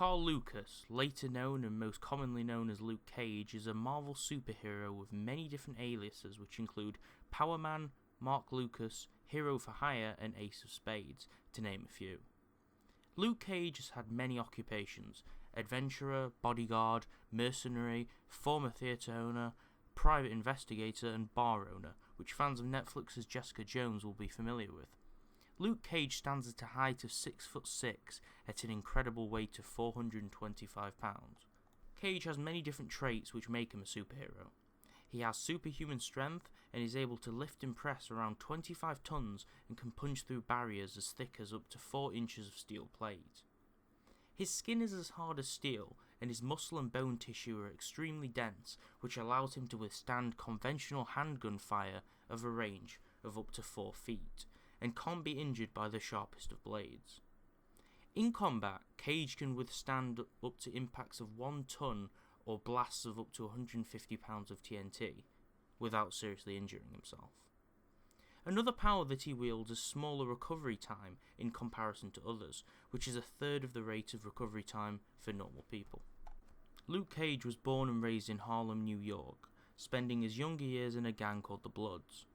Carl Lucas, later known and most commonly known as Luke Cage, is a Marvel superhero with many different aliases which include Power Man, Mark Lucas, Hero for Hire, and Ace of Spades, to name a few. Luke Cage has had many occupations: adventurer, bodyguard, mercenary, former theatre owner, private investigator, and bar owner, which fans of Netflix's Jessica Jones will be familiar with. Luke Cage stands at a height of 6'6" at an incredible weight of 425 pounds. Cage has many different traits which make him a superhero. He has superhuman strength and is able to lift and press around 25 tons and can punch through barriers as thick as up to 4 inches of steel plate. His skin is as hard as steel and his muscle and bone tissue are extremely dense, which allows him to withstand conventional handgun fire of a range of up to 4 feet, and can't be injured by the sharpest of blades. In combat, Cage can withstand up to impacts of 1 ton or blasts of up to 150 pounds of TNT, without seriously injuring himself. Another power that he wields is smaller recovery time in comparison to others, which is a third of the rate of recovery time for normal people. Luke Cage was born and raised in Harlem, New York, spending his younger years in a gang called the Bloods.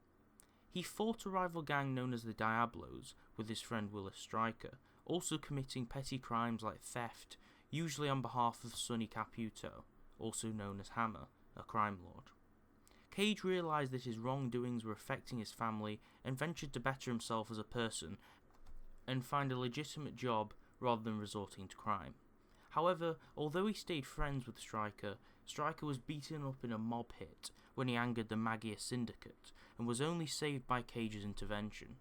He fought a rival gang known as the Diablos with his friend Willis Stryker, also committing petty crimes like theft, usually on behalf of Sonny Caputo, also known as Hammer, a crime lord. Cage realised that his wrongdoings were affecting his family and ventured to better himself as a person and find a legitimate job rather than resorting to crime. However, although he stayed friends with Stryker, Stryker was beaten up in a mob hit when he angered the Magyar Syndicate and was only saved by Cage's intervention.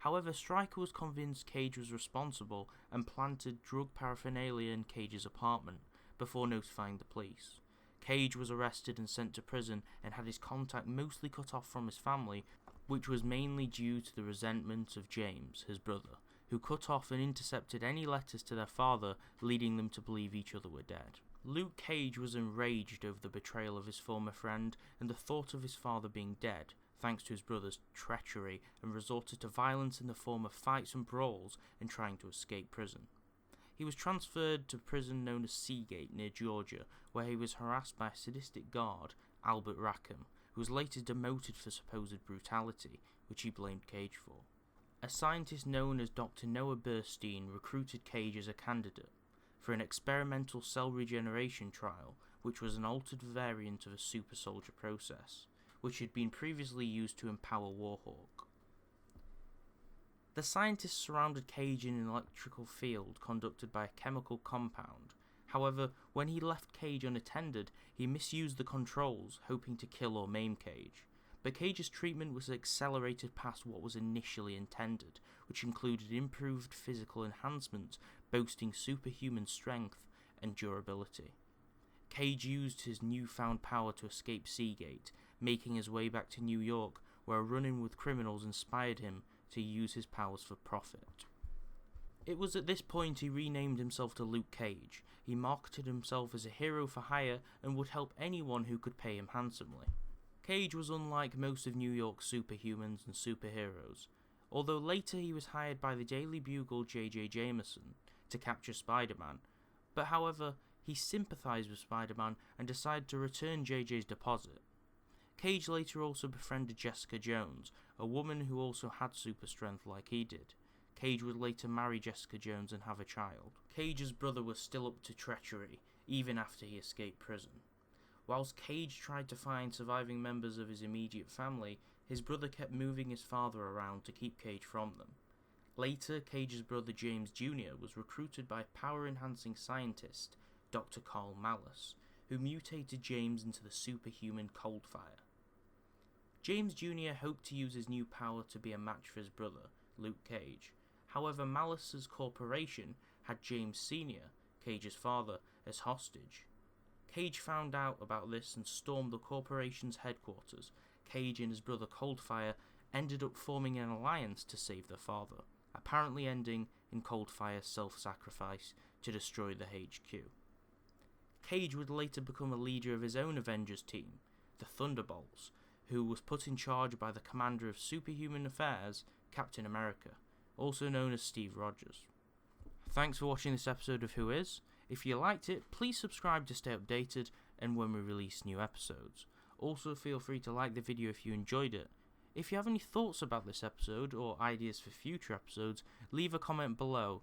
However, Stryker was convinced Cage was responsible and planted drug paraphernalia in Cage's apartment before notifying the police. Cage was arrested and sent to prison and had his contact mostly cut off from his family, which was mainly due to the resentment of James, his brother, who cut off and intercepted any letters to their father, leading them to believe each other were dead. Luke Cage was enraged over the betrayal of his former friend and the thought of his father being dead, thanks to his brother's treachery, and resorted to violence in the form of fights and brawls and trying to escape prison. He was transferred to prison known as Seagate near Georgia, where he was harassed by a sadistic guard, Albert Rackham, who was later demoted for supposed brutality, which he blamed Cage for. A scientist known as Dr. Noah Burstein recruited Cage as a candidate for an experimental cell regeneration trial, which was an altered variant of a super soldier process, which had been previously used to empower Warhawk. The scientists surrounded Cage in an electrical field conducted by a chemical compound. However, when he left Cage unattended, he misused the controls, hoping to kill or maim Cage. But Cage's treatment was accelerated past what was initially intended, which included improved physical enhancements, boasting superhuman strength and durability. Cage used his newfound power to escape Seagate, making his way back to New York, where a run-in with criminals inspired him to use his powers for profit. It was at this point he renamed himself to Luke Cage. He marketed himself as a hero for hire and would help anyone who could pay him handsomely. Cage was unlike most of New York's superhumans and superheroes, although later he was hired by the Daily Bugle J.J. Jameson to capture Spider-Man, but however, he sympathised with Spider-Man and decided to return JJ's deposit. Cage later also befriended Jessica Jones, a woman who also had super strength like he did. Cage would later marry Jessica Jones and have a child. Cage's brother was still up to treachery, even after he escaped prison. Whilst Cage tried to find surviving members of his immediate family, his brother kept moving his father around to keep Cage from them. Later, Cage's brother James Jr. was recruited by power-enhancing scientist Dr. Carl Malice, who mutated James into the superhuman Coldfire. James Jr. hoped to use his new power to be a match for his brother, Luke Cage. However, Malice's corporation had James Sr., Cage's father, as hostage. Cage found out about this and stormed the corporation's headquarters. Cage and his brother Coldfire ended up forming an alliance to save their father, apparently ending in Coldfire's self-sacrifice to destroy the HQ. Cage would later become a leader of his own Avengers team, the Thunderbolts, who was put in charge by the commander of superhuman affairs, Captain America, also known as Steve Rogers. Thanks for watching this episode of Who Is. If you liked it, please subscribe to stay updated and when we release new episodes. Also feel free to like the video if you enjoyed it. If you have any thoughts about this episode or ideas for future episodes, leave a comment below.